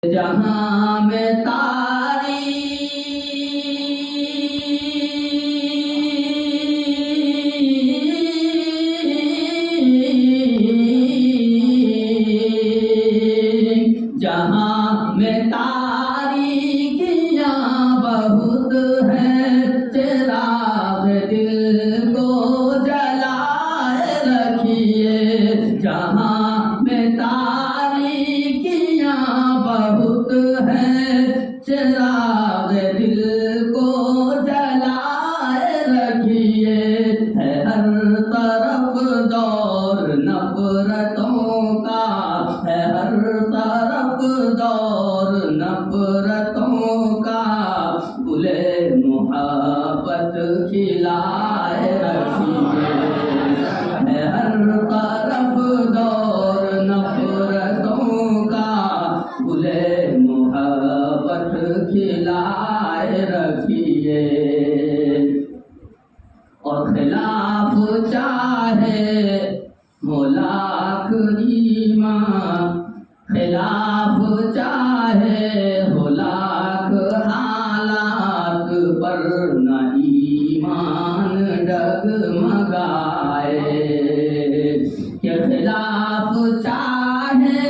जहाँ में तारी जहाँ में तारीकियाँ बहुत है, चिराग दिल को जलाए रखिए। जहाँ में तारीकियाँ बहुत है, चिराग दिल को जलाए रखिए। है हर तरफ दौर नफरतों का, है हर तरफ दौर नफरतों का। गुले मोहब्बत खिलाए रखिए। है हर तरफ दौर नफरतों का, गुले मोहब्बत खिलाए रखिए। और खिलाफ चाहे हो लाख ईमान, खिलाफ चाहे हो लाख हालात, पर न ईमान डगमगाए। के खिलाफ चाहे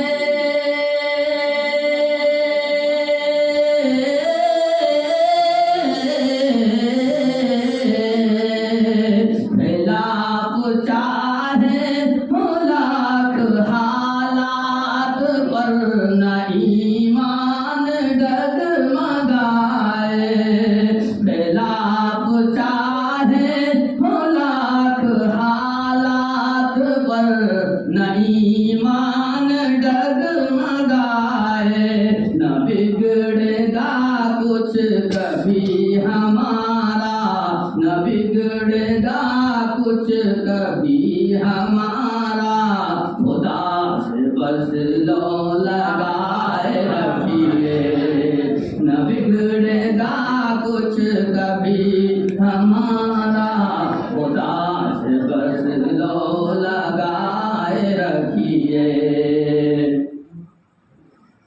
खिलाफ चाहे हो लाख हालात, पर न ईमान डगमगाए। खिलाफ चाहे हो लाख हालात, पर न ईमान डगमगाए। न बिगड़ेगा कुछ कभी हमारा, न बिगड़ेगा कुछ कभी हमारा। खुदा से बस लो लगाए रखिए। न बिगड़ेगा कुछ कभी हमारा, खुदा से बस लो लगाए रखिए।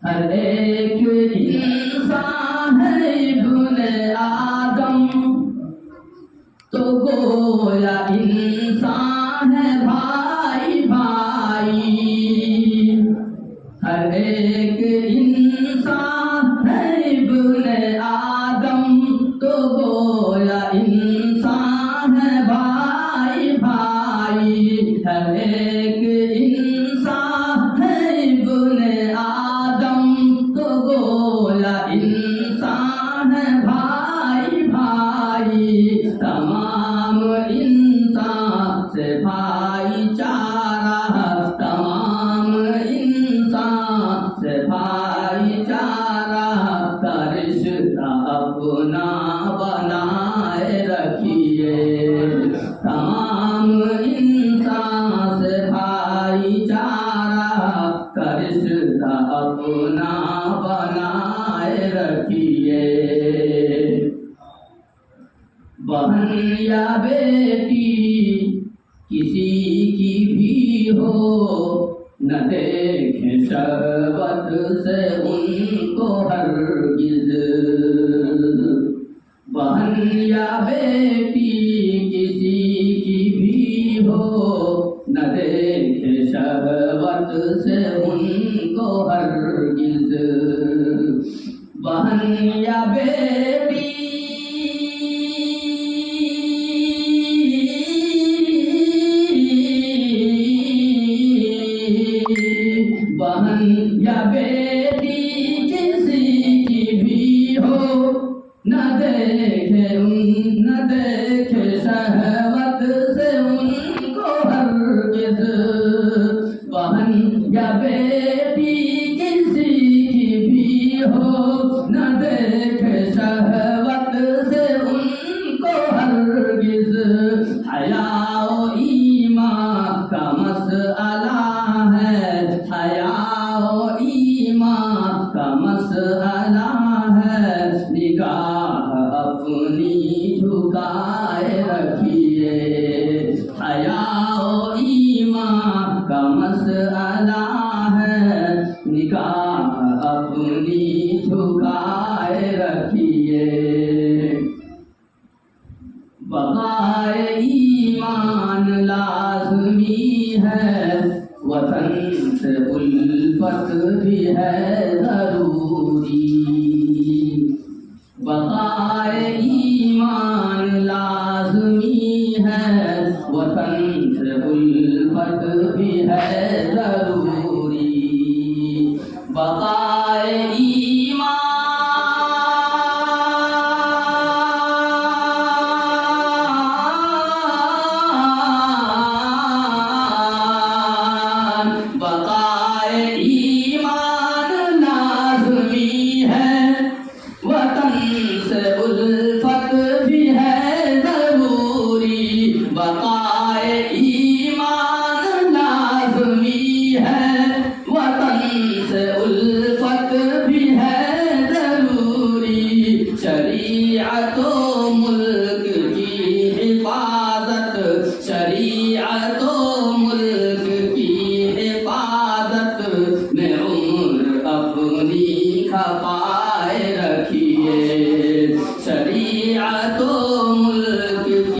हर एक इंसान है इब्ने आदम, तो गोया इंसान है भाई भाई। हर एक इंसान है इब्ने आदम, तो गोया इंसान है भाई भाई। हर एक इंसान है इब्ने आदम, तो गोया इंसान है भाई भाई। तमाम इंसान से भाईचारा, तमाम इंसान से भाईचारा का रिश्ता अपना बनाए रखिए। तमाम इंसान से भाईचारा का रिश्ता अपना बनाए रखिए। बहन या बेटी किसी की भी हो, न देखें शहवत से उनको हरगिज़। बहन या बेटी किसी की भी हो, न देखें शहवत से उनको हरगिज़। बहन या बेटी बहन या बेटी किसी की भी हो, न देखे शहवत से उनको हरगिज़। बहन या बेटी किसी की भी हो, न देखे शहवत से उनको हरगिज़। हया ओ ईमान का मसअला है, हया ओ ईमान का मसअला है। निगाह अपनी झुकाए रखिए। हया ओ ईमान का मसअला है, निगाह अपनी झुकाए रखिए। बक़ाए ईमान लाज़मी है, वतन से उल्फत भी है